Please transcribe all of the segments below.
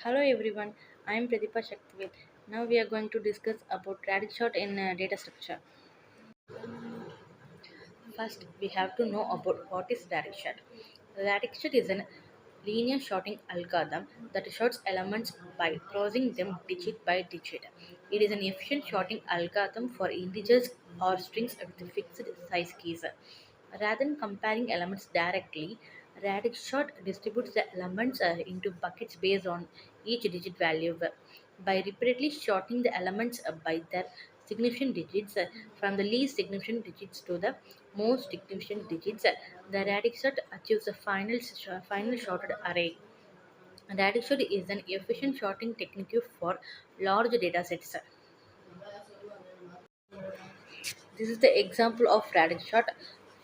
Hello everyone, I am Pradeepa Shaktivel. Now we are going to discuss about radix sort in data structure. First, we have to know about what is radix sort. Radix sort is a linear sorting algorithm that sorts elements by crossing them digit by digit. It is an efficient sorting algorithm for integers or strings with fixed size keys. Rather than comparing elements directly, radix sort distributes the elements into buckets based on each digit value. By repeatedly sorting the elements by their significant digits from the least significant digits to the most significant digits, the radix sort achieves a final sorted array. Radix sort is an efficient sorting technique for large data sets. This is the example of radix sort.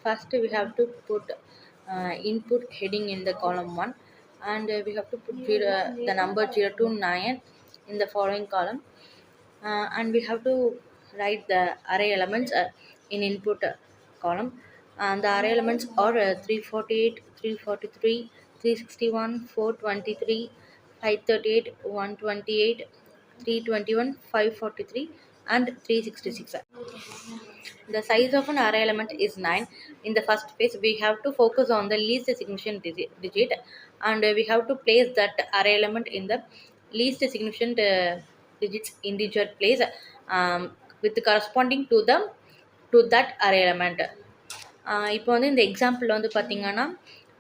First, we have to put input heading in the column 1, and we have to put the number 0 to 9 in the following column, and we have to write the array elements in input column, and the array elements are 348, 343, 361, 423, 538, 128, 321, 543, and 366. The size of an array element is 9. In the first phase, we have to focus on the least significant digit, and we have to place that array element in the least significant digits integer place, with corresponding to that array element. இப்போ வந்து இந்த எக்ஸாம்பிளில் வந்து பார்த்தீங்கன்னா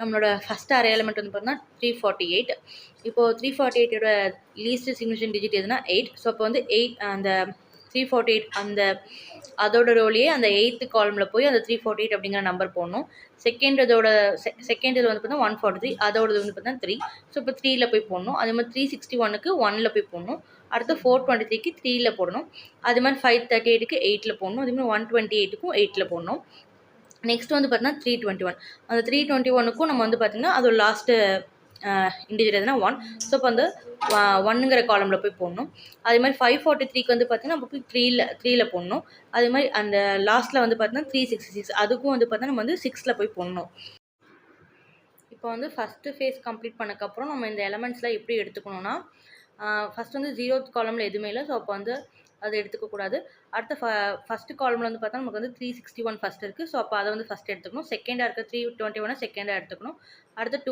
நம்மளோட first array element வந்து பார்த்தீங்கன்னா 348. இப்போது 348ஓட least significant digit எதுனா 8. ஸோ அப்போ வந்து 8 அந்த 348 அந்த அதோட ரோலையே அந்த 8th காலமில் போய் அந்த 348 அப்படிங்கிற நம்பர் போடணும். செகண்ட் இதோட செகண்ட் இது வந்து பார்த்தீங்கன்னா 143, அதோடது வந்து பார்த்தீங்கன்னா 3. ஸோ இப்போ 3ல போய் போடணும். அதே மாதிரி 361க்கு 1ல் போய் போடணும். அடுத்து 423க்கு 3ல போடணும். அதே மாதிரி 538க்கு 8ல் போடணும். அதே மாதிரி 128க்கும் 8ல் போடணும். நெக்ஸ்ட் வந்து பார்த்தீங்கன்னா 321. அந்த 321க்கும் நம்ம வந்து பார்த்திங்கன்னா அதோட லாஸ்ட்டு இண்டிஜர் எதுனா 1. ஸோ இப்போ வந்து 1ங்கிற காலமில் போய் போடணும். அதே மாதிரி 543க்கு வந்து பார்த்திங்கன்னா நம்ம போய் 3ல போடணும். அதே மாதிரி அந்த லாஸ்ட்டில் வந்து பார்த்தீங்கன்னா 366, அதுக்கும் வந்து பார்த்தீங்கன்னா நம்ம வந்து 6ல் போய் போடணும். இப்போ வந்து ஃபஸ்ட்டு ஃபேஸ் கம்ப்ளீட் பண்ணக்கப்புறம் நம்ம இந்த எலமெண்ட்ஸ்லாம் எப்படி எடுத்துக்கணும்னா, ஃபஸ்ட் வந்து 0th காலமில் எதுவுமே இல்லை. ஸோ அப்போ வந்து அதை எடுத்துக்கக்கூடாது. அடுத்த ஃபஸ்ட்டு காலமில் வந்து பார்த்தா நமக்கு வந்து 361 ஃபஸ்ட் இருக்குது. ஸோ அப்போ அதை வந்து ஃபஸ்ட் எடுத்துக்கணும். செகண்டாக இருக்க 321 செகண்டாக எடுத்துக்கணும். அடுத்த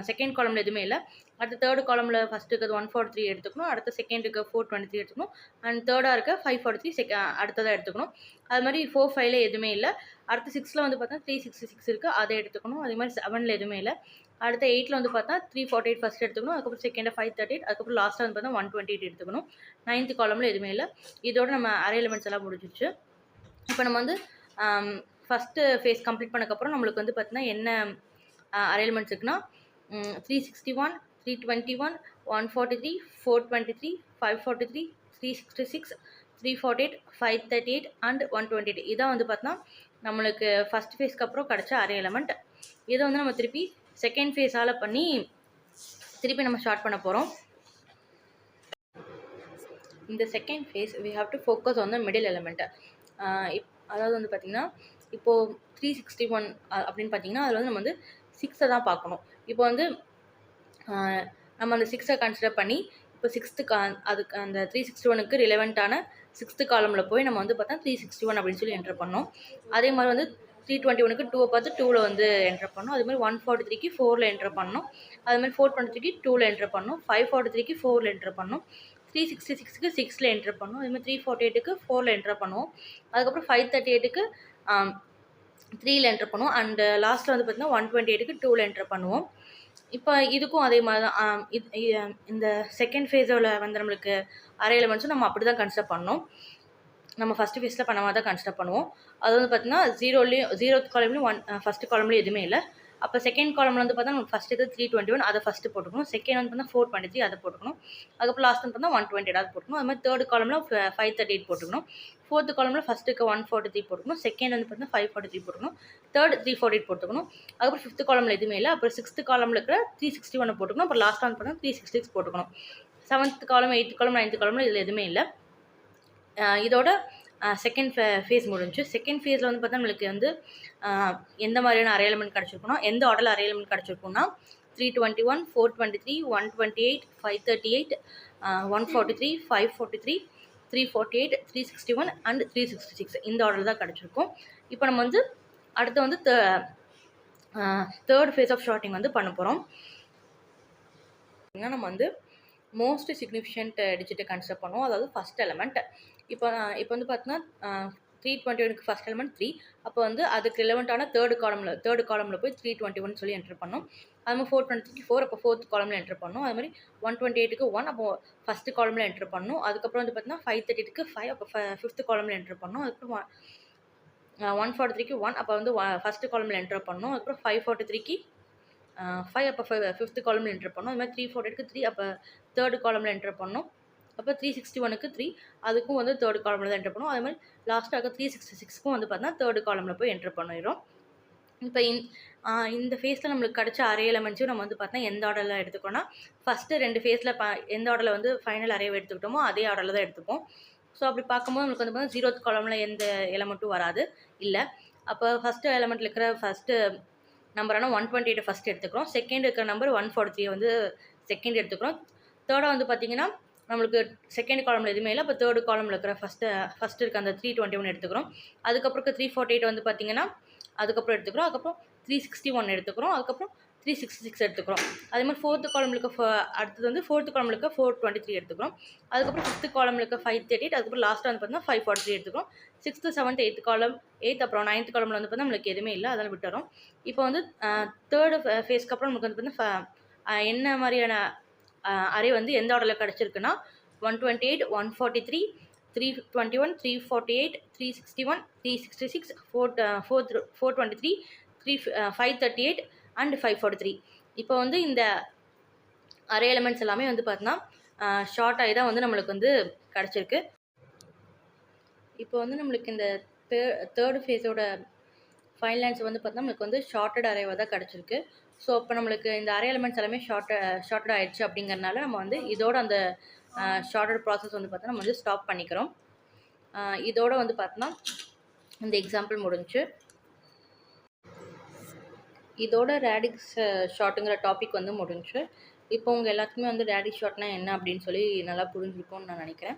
செகண்ட் காலமில் எதுவுமே இல்லை. அடுத்த தேர்டு காலமில் ஃபஸ்ட்டு இருக்கிறது 143 எடுத்துக்கணும். அடுத்த செகண்டுக்கு 423 எடுத்துக்கணும். அண்ட் தேர்டாக இருக்க 543 அடுத்ததாக எடுத்துக்கணும். அது மாதிரி 4, 5ல் எதுவுமே இல்லை. அடுத்த 6ல் வந்து பார்த்தா 366 இருக்குது, அதை எடுத்துக்கணும். அதே மாதிரி 7ல் எதுவுமே இல்லை. அடுத்த 8ல் வந்து பார்த்தா 348 ஃபஸ்ட் எடுத்துக்கணும். அதுக்கப்புறம் செகண்டாக 538, அதுக்கப்புறம் லாஸ்ட்டாக வந்து பார்த்தா 128 எடுத்துக்கணும். 9th காலமில் எதுவுமே இல்லை. இதோட நம்ம அரே எலிமெண்ட்ஸ் எல்லாம் முடிஞ்சிச்சு. இப்போ நம்ம வந்து ஃபஸ்ட்டு ஃபேஸ் கம்ப்ளீட் பண்ணக்கப்புறம் நம்மளுக்கு வந்து பார்த்தீங்கன்னா என்ன அரே எலிமெண்ட்ஸ் இருக்குன்னா 361, 321, 143, 423, 543, 366, 348, 538 அண்ட் 128. இதான் வந்து பார்த்தீங்கன்னா நம்மளுக்கு ஃபஸ்ட் ஃபேஸ்க்கு அப்புறம் கிடச்ச அரே எலிமெண்ட். இதை வந்து நம்ம திருப்பி செகண்ட் ஃபேஸால் பண்ணி திருப்பி நம்ம ஸ்டார்ட் பண்ண போகிறோம். இந்த second phase we have to focus on the middle element. அதாவது வந்து பார்த்திங்கன்னா இப்போது 361 அப்படின்னு பார்த்தீங்கன்னா அதில் வந்து நம்ம வந்து 6 தான் பார்க்கணும். இப்போ வந்து நம்ம அந்த 6 கன்சிடர் பண்ணி இப்போ அதுக்கு அந்த 361க்கு ரிலவெண்ட்டான 6th காலமில் போய் நம்ம வந்து பார்த்தா 361 அப்படின்னு சொல்லி என்டர் பண்ணோம். அதே மாதிரி வந்து 321க்கு 2 பார்த்து 2ல் வந்து என்டர் பண்ணோம். அதே மாதிரி 143க்கு 4ல் என்டர் பண்ணோம். அதே மாதிரி 423க்கு 2ல் என்டர் பண்ணோம். 543க்கு 4ல் என்டர் பண்ணோம். 366க்கு 6ல் என்டர் பண்ணோம். அதே மாதிரி 348க்கு 4ல் என்டர் பண்ணுவோம். அதுக்கப்புறம் 538க்கு 3ல் என்டர் பண்ணுவோம். அண்ட் லாஸ்ட்டில் வந்து பார்த்திங்கன்னா 128க்கு 2ல் என்டர் பண்ணுவோம். இப்போ இதுக்கும் அதே மாதிரி தான் இந்த செகண்ட் ஃபேஸோட வந்து நம்மளுக்கு அரே எலிமெண்ட்ஸும் நம்ம அப்படி தான் கன்சிடர் பண்ணோம். நம்ம ஃபஸ்ட்டு ஃபேஸில் பண்ண மாதிரி தான் கன்சிடர் பண்ணுவோம். அது வந்து பார்த்திங்கன்னா 0th காலம்லேயும் ஃபஸ்ட்டு காலம்லேயும் எதுவுமே இல்லை. அப்போ செகண்ட் காலமில் வந்து பார்த்தா நம்ம ஃபஸ்ட்டு 321 அதை ஃபஸ்ட்டு போட்டுக்கணும். செகண்ட் வந்து பார்த்தா 423 அதை போட்டுக்கணும். அதுக்கப்புறம் லாஸ்ட் வந்து பார்த்தா 128 அதை போட்டுக்கணும். அது மாதிரி தேர்ட் காலமில் 538 போட்டுக்கணும். ஃபோர்த்து காலமில் ஃபஸ்ட்டுக்கு 143 போட்டுக்கணும். செகண்ட் வந்து பார்த்தா 543 போட்டுக்கணும். தேர்ட் 348 போட்டுக்கணும். அதுக்கப்புறம் 5th காலமில் எதுவுமே இல்லை. அப்புறம் 6th காலமில் இருக்கிற 361 போட்டுக்கணும். அப்புறம் லாஸ்ட்டாக வந்து பார்த்தா 366 போட்டுக்கணும். 7th காலம், 8th காலம், 9th காலமில் இதில் எதுவுமே இல்லை. இதோட செகண்ட் ஃபேஸ் முடிஞ்சு. செகண்ட் ஃபேஸில் வந்து பார்த்தா நம்மளுக்கு வந்து எந்த மாதிரியான அரே எலிமெண்ட் கிடச்சிருக்குன்னா, எந்த ஆர்டரில் அரே எலிமெண்ட் கிடச்சிருக்குன்னா 321, 423, 128, 538, 143, 543, 348, 361 அண்ட் 366 இந்த ஆர்டர் தான் கிடச்சிருக்கும். இப்போ நம்ம வந்து அடுத்து வந்து தேர்ட் ஃபேஸ் ஆஃப் ஷார்ட்டிங் வந்து பண்ண போகிறோம். நம்ம வந்து மோஸ்ட் சிக்னிஃபிகண்ட் டிஜிட்டை கன்சிடர் பண்ணுவோம், அதாவது ஃபஸ்ட் எலமெண்ட். இப்போ வந்து பார்த்தீங்கன்னா 321க்கு ஃபஸ்ட் எலமெண்ட் 3. அப்போ வந்து அதுக்கு ரிலவெண்ட்டான தேர்டு காலமில் போய் 321 சொல்லி என்டர் பண்ணோம். அது மாதிரி 423க்கு 4, அப்போ ஃபோர்த் காலமில் என்டர் பண்ணோம். அது மாதிரி 128க்கு 1, அப்போ ஃபஸ்ட்டு காலமில் என்டர் பண்ணோம். அதுக்கப்புறம் வந்து பார்த்தீங்கன்னா 538க்கு 5, அப்போ ஃபிஃப்த் காலமில் என்டர் பண்ணோம். அதுக்கப்புறம் 143க்கு 1, அப்போ வந்து ஃபஸ்ட்டு காலமில் என்டர் பண்ணோம். அதுக்கப்புறம் 543க்கு 5, அப்போ ஃபிஃப்த் காலமில் என்டர் பண்ணோம். அது மாதிரி 348க்கு 3, அப்போ தேர்டு காலமில் என்டர் பண்ணோம். அப்போ 361க்கு 3, அதுக்கும் வந்து தேர்டு காலமில் தான் என்டர் பண்ணோம். அது மாதிரி லாஸ்ட்டாக 366க்கும் வந்து பார்த்தீங்கன்னா தேர்டு காலமில் போய் என்டர் பண்ணிடும். இப்போ இந்த ஃபேஸில் நம்மளுக்கு கிடச்ச அரே எலமெண்ட்ஸையும் நம்ம வந்து பார்த்தீங்கன்னா எந்த ஆர்டரில் எடுத்துக்கோன்னா, ஃபஸ்ட்டு 2 ஃபேஸில் எந்த ஆர்டரில் வந்து ஃபைனல் அரேவை எடுத்துக்கிட்டோமோ அதே ஆர்டரில் தான் எடுத்துப்போம். ஸோ அப்படி பார்க்கும்போது நம்மளுக்கு வந்து பார்த்தீங்கன்னா 0th காலமில் எந்த எலமெண்ட்டும் வராது இல்லை. அப்போ ஃபஸ்ட்டு எலமெண்ட்டில் இருக்கிற ஃபஸ்ட்டு நம்பரான 128 ஃபஸ்ட் எடுத்துக்கிறோம். செகண்ட் இருக்கிற நம்பர் 143 வந்து செகண்ட் எடுத்துக்கிறோம். தேர்டாக வந்து பார்த்தீங்கன்னா நம்மளுக்கு செகண்ட் காலமில் எதுவுமே இல்லை. அப்போ தேர்டு காலமில் இருக்கிற ஃபஸ்ட்டு இருக்க அந்த 321 எடுத்துக்கிறோம். அதுக்கப்புறம் 348 வந்து பார்த்தீங்கன்னா அதுக்கப்புறம் எடுத்துக்கிறோம். அதுக்கப்புறம் 361 எடுத்துக்கிறோம். அதுக்கப்புறம் 366 எடுத்துக்கிறோம். அதே மாதிரி ஃபோர்த்து காலமில் இருக்க அடுத்தது வந்து ஃபோர்த்து காலமில் இருக்க 423 எடுத்துக்கிறோம். அதுக்கப்புறம் ஃபிஃப்த்து காலமில் இருக்க 538, அதுக்கப்புறம் லாஸ்ட்டாக வந்து பார்த்தீங்கன்னா 543 எடுத்துக்கிறோம். 6th, 7th, 8th காலம் 8th, அப்புறம் 9th காலமில் வந்து பார்த்தீங்கன்னா நம்மளுக்கு எதுவுமே இல்லை, அதெல்லாம் விட்டுறோம். இப்போ வந்து தேர்டு ஃபேஸ்க்கு அப்புறம் நமக்கு வந்து பார்த்தீங்கன்னா என்ன மாதிரியான அரே வந்து எந்த ஆர்டரில் கிடச்சிருக்குன்னா 128, 143, 321, 348, 361, 366, 423, 538 அண்ட் 543. இப்போ வந்து இந்த அரே எலிமெண்ட்ஸ் எல்லாமே வந்து பார்த்தீங்கன்னா ஷார்ட் ஆகி தான் வந்து நம்மளுக்கு வந்து கிடச்சிருக்கு. இப்போ வந்து நம்மளுக்கு இந்த தேர்டு ஃபேஸோட ஃபைனல் ஆன்சர் வந்து பார்த்தீங்கன்னா நம்மளுக்கு வந்து ஷார்ட்டட் அரேவாக தான் கிடச்சிருக்கு. ஸோ அப்போ நம்மளுக்கு இந்த அரே எலிமெண்ட்ஸ் எல்லாமே ஷார்ட்டட் ஆகிடுச்சு. அப்படிங்கிறனால நம்ம வந்து இதோட அந்த ஷார்ட்டட் ப்ராசஸ் வந்து பார்த்தா நம்ம வந்து ஸ்டாப் பண்ணிக்கிறோம். இதோட வந்து பார்த்தோன்னா இந்த எக்ஸாம்பிள் முடிஞ்சு. இதோட ரேடிக்ஸ் ஷார்ட்டுங்கிற டாபிக் வந்து முடிஞ்சு. இப்போ உங்கள் எல்லாத்துக்குமே வந்து ரேடிக்ஸ் ஷார்ட்னா என்ன அப்படின்னு சொல்லி நல்லா புரிஞ்சுருக்கும்னு நான் நினைக்கிறேன்.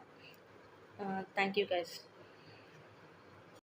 Thank you guys.